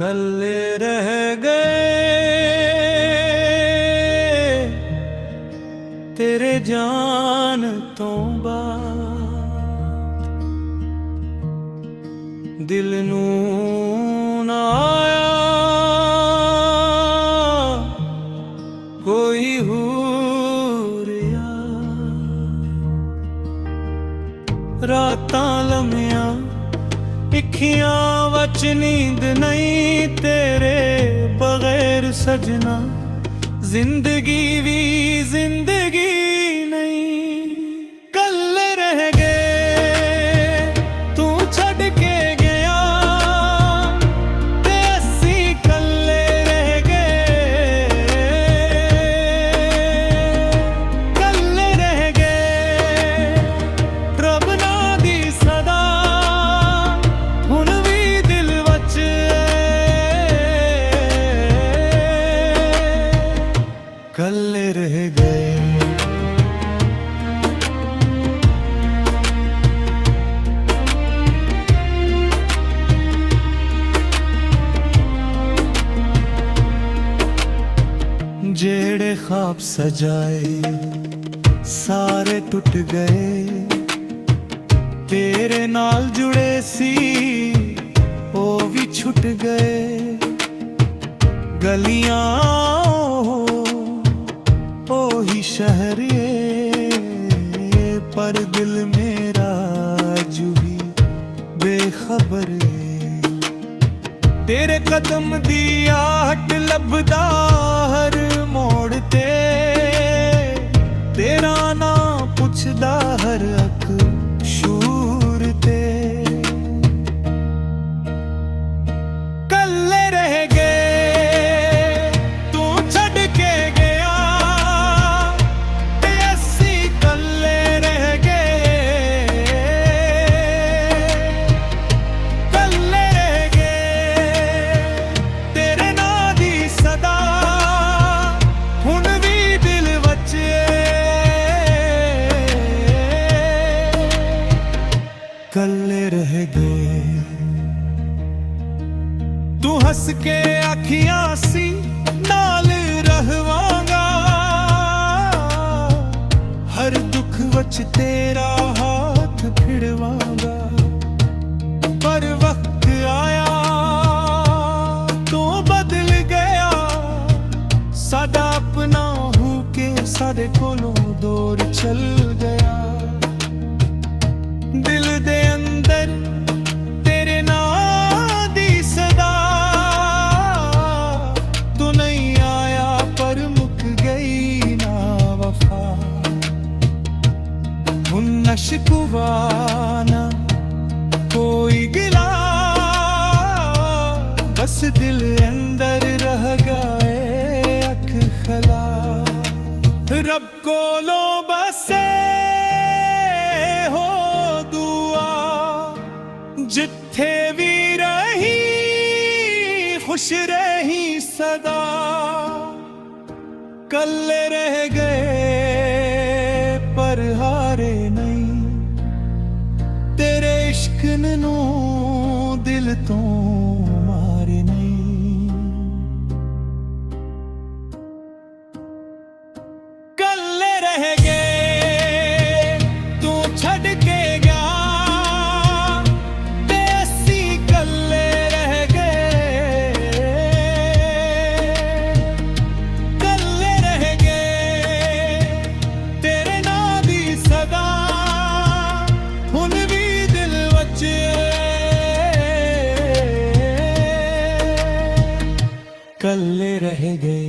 कल रह गए तेरे जान तो बात, दिल नू ना आया कोई हूर यार। रातां लम्मियां इखियां वच नींद नहीं तेरे बगैर सजना, जिंदगी भी जिंदगी नहीं। कल रह गए तू छड़ के गया ते असी कल्ले रह गए। कल रह गए रब ना दी सदा हुण भी दिल वच कल रह गए। जेड़े ख्वाब सजाए सारे टूट गए, तेरे नाल जुड़े सी ओ भी छुट गए। गलियां ओ ही शहर पर दिल मेरा जू भी बेखबर है। तेरे कदम दी आहट लभदा हर मोड़ ते, तेरा ना पुछदा हर अख शूर ते। कल रह गए तू छड़ के गया ते असी कल्ले रह गए। कल्ले रह गए तेरे ना दी सदा हुण भी दिल वच कल्ले रह गए। तू हंस के आखियां सी नाल रहवांगा, हर दुख वच तेरा हाथ फिरवांगा। पर वक्त आया तो बदल गया, साडा अपना हो के साडे कोलों दूर चल गया। दिल दे अंदर तेरे नाम दी सदा तू नहीं आया पर मुक गई ना वफा। हुन नशकुवाना कोई गिला, बस दिल अंदर रह गए अख खला। रब कोलो बसे हो दुआ जिथे भी रही खुश रही सदा। कल रह गए पर हारे नहीं, तेरे इश्क नू दिल तो मारे नहीं। कल रह गए तू छड़ के गया ते असी कल्ले रह गए। कल्ले रह गए तेरे ना दी सदा हुण भी दिल वच कल्ले रह गए।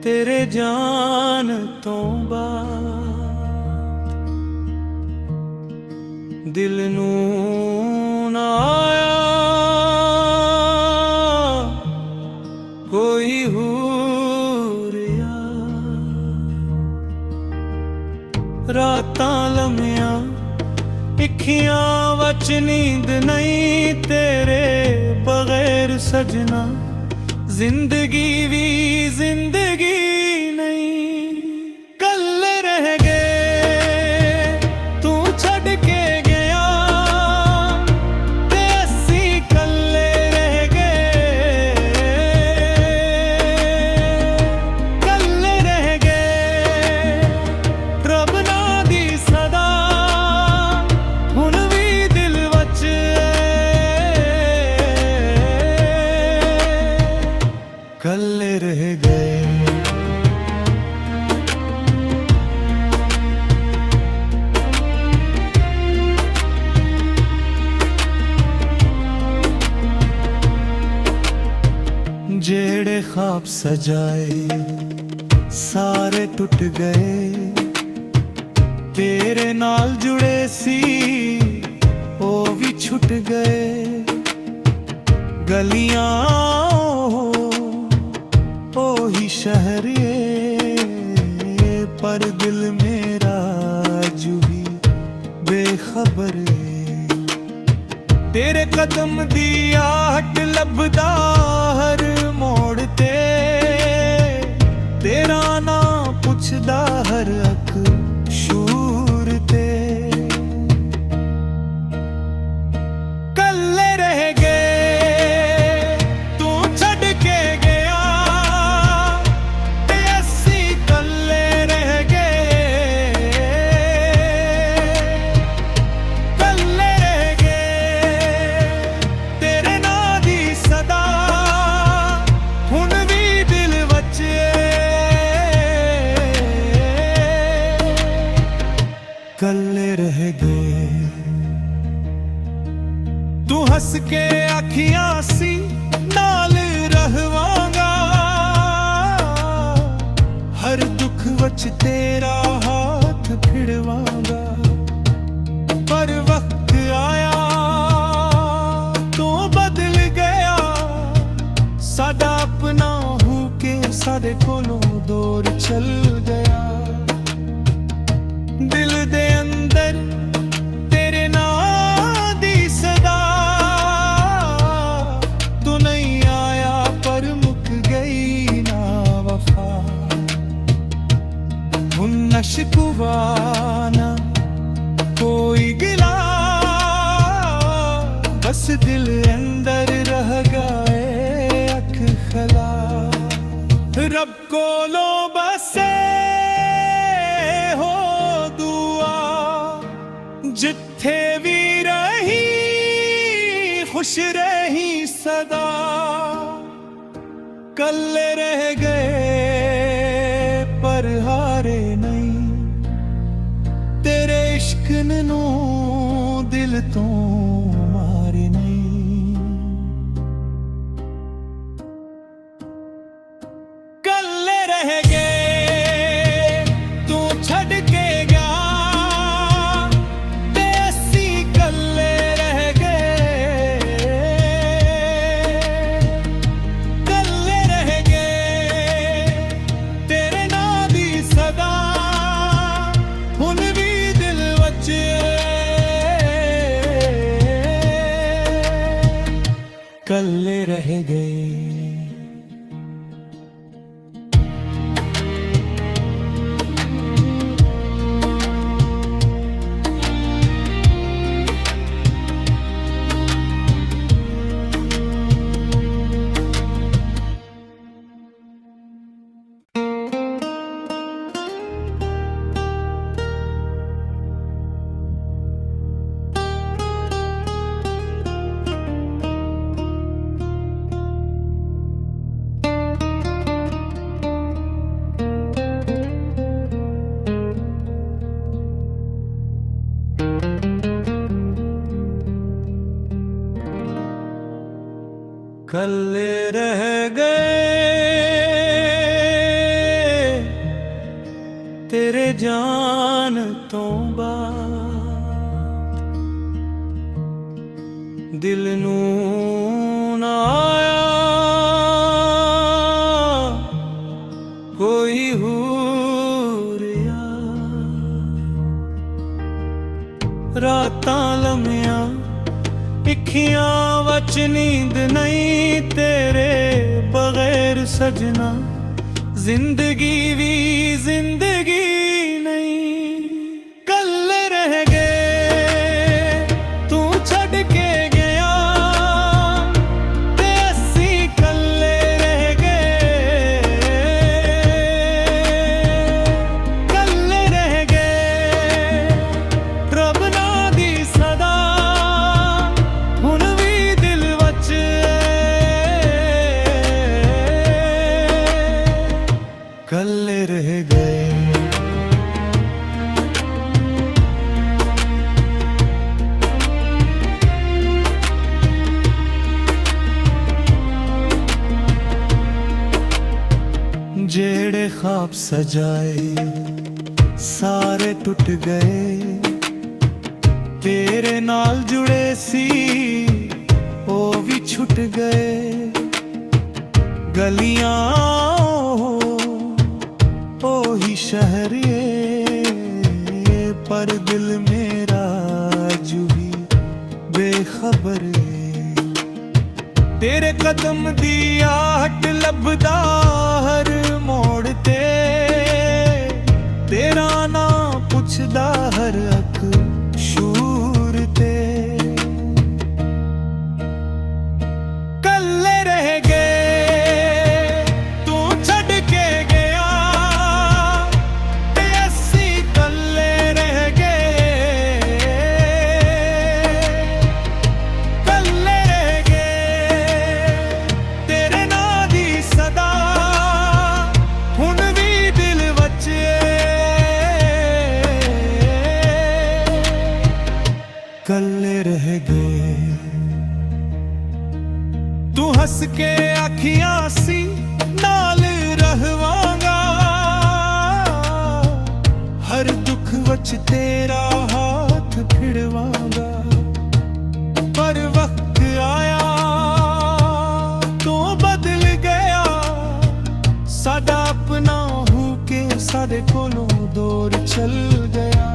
तेरे जान तो बात दिल नू ना आया कोई हूर यार। रातां लम्मियां इखियां वच नींद नहीं तेरे बगैर सजना, जिंदगी भी जिंदगी नहीं। कल रह गए तू छड़ के गया ते असी कल्ले रह गए। कल रह गए रब ना दी सदा हुण भी दिल वच कल रह गए। जेड़े ख्वाब सजाए सारे टूट गए, तेरे नाल जुड़े सी ओ भी छुट गए। गलियां ही शहर पर दिल मेरा जू भी बेखबर। तेरे कदम दी आहट लभदा हर मोड़ ते, तेरा ना पुछदा हर अख शूर ते। कल्ले रह गए तू छड़ के गया ते असी कल्ले रह गए। कल्ले रह गए तेरे ना दी सदा हुण भी दिल वच कल्ले रह गए। तू हंस के आखियां सी नाल रहवांगा, हर दुख वच तेरा हाथ फिरवांगा। पर वक्त आया तू बदल गया, साडा अपना हो के साडे कोलों दूर चल गया। दिल दे अंदर तेरे नाम दी सदा तू नहीं आया पर मुक गई ना वफा। हुन नशकुवा ना कोई गिला, बस दिल अंदर रह गए अख खला। रब कोलो बसे जिथे भी रही खुश रही सदा। कल्ले रह गए पर हारे नहीं, तेरे इश्क नू दिल तो मारे नहीं। कल्ले रह गए तू छड़ के कल्ले रह गए। कल्ले रह गए तेरे जान तो बात दिल नू ना आया कोई हूरिया रातां लम्मियां इखियां वच नींद नहीं तेरे बगैर सजना जिंदगी भी जिंदगी नहीं कल्ले रह गए तू छड़ के गया ते असी कल्ले रह गए कल्ले रह गए रब ना दी सदा हुण भी दिल वच कल्ले रह गए जेड़े ख्वाब सजाए सारे टूट गए तेरे नाल जुड़े सी ओ भी छुट गए गलियां ही शहर ये पर दिल मेरा जू भी बेखबर तेरे कदम दी आहट लभदा हर मोड़ ते तेरा ना पुछदा हर अख शूर ते कल्ले रह गए तू छड़ के गया ते असी कल्ले रह गए कल्ले रह गए तेरे ना दी सदा हुण भी दिल वच कल्ले रह गए तू हंस के आखियां सी नाल रहवांगा हर दुख वच तेरा हाथ फिरवांगा पर वक्त आया तू बदल गया साडा अपना हो के साडे कोलों दूर चल गया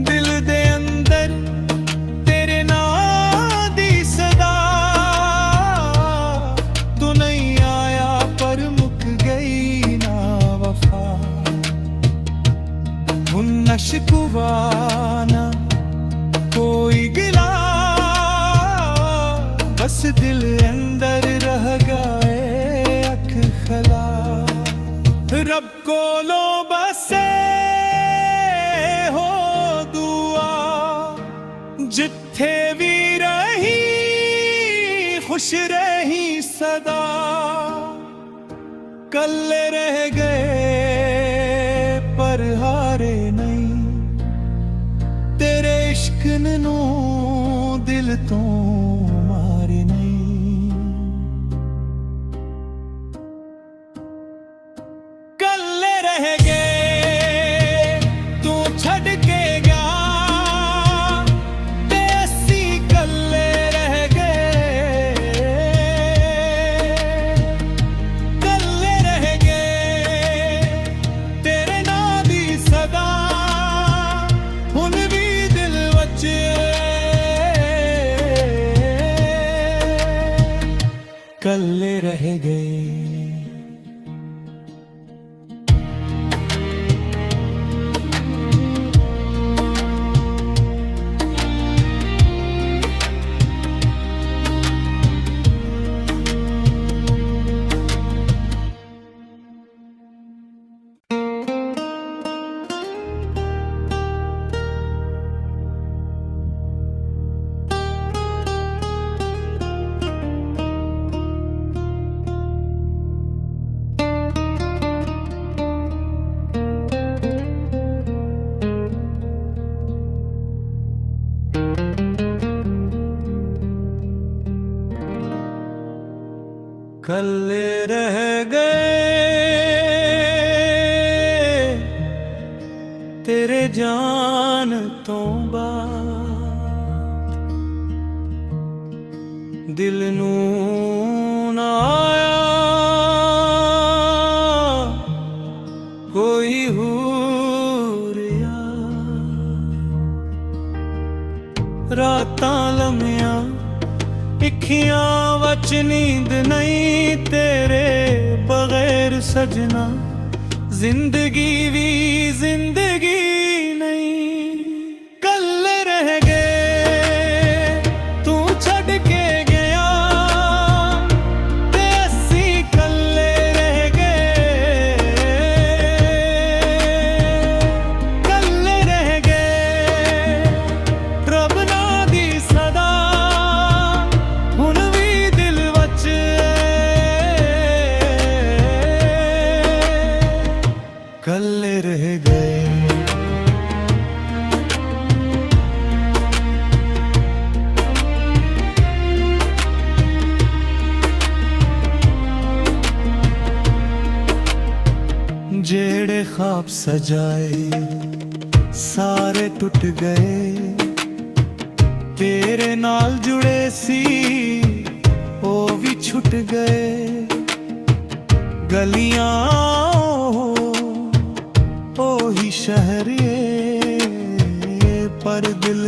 दिल दे अंदर तेरे नां दी सदा तू नहीं आया पर मुक गई ना वफा हुन नशकुवाना कोई गिला बस दिल अंदर रह गए अख खला रब कोलों बसे हो दुआ जिथे भी रही खुश रही सदा कल्ले रह गए पर हारे नहीं तेरे इश्क नू दिल तो मारे नहीं कल्ले रह गए तू छड़ के गया ते असी कल्ले रह गए कल्ले रह गए तेरे नां दी सदा हुण भी दिल वच कल्ले रह गए ਕੱਲੇ ਰਹਿ ਗਏ ਤੇਰੇ ਜਾਣ ਤੋਂ ਬਾਅਦ, ਦਿਲ ਨੂੰ ਨਾ ਆਇਆ ਕੋਈ ਹੋਰ ਯਾਰ। ਰਾਤਾਂ ਲੰਮੀਆਂ ਅੱਖੀਆਂ ਵਿੱਚ ਨੀਂਦ ਨਹੀਂ ਤੇਰੇ ਬਗੈਰ ਸਜਣਾ, ਜ਼ਿੰਦਗੀ ਵੀ ਜ਼ਿੰਦਗੀ ਨਹੀਂ। ਕੱਲੇ ਰਹਿ ਗਏ ਤੂੰ ਛੱਡ ਕੇ ਗਿਆ ਤੇ ਅਸੀਂ ਕੱਲੇ ਰਹਿ ਗਏ, ਕੱਲੇ ਰਹਿ ਗਏ। ਰੱਬ ਨਾ ਦੀ ਸਦਾ ਹੁਣ ਵੀ ਦਿਲ ਵਿੱਚ ਕੱਲੇ ਰਹਿ ਗਏ। ਜਿਹੜੇ ख्वाब ਸਜਾਏ ਸਾਰੇ ਟੁੱਟ ਗਏ, ਤੇਰੇ ਨਾਲ ਜੁੜੇ ਸੀ ਉਹ ਵੀ ਛੁੱਟ ਗਏ। ਗਲੀਆਂ ਉਹੀ ਸ਼ਹਿਰ ਏ ਪਰ ਦਿਲ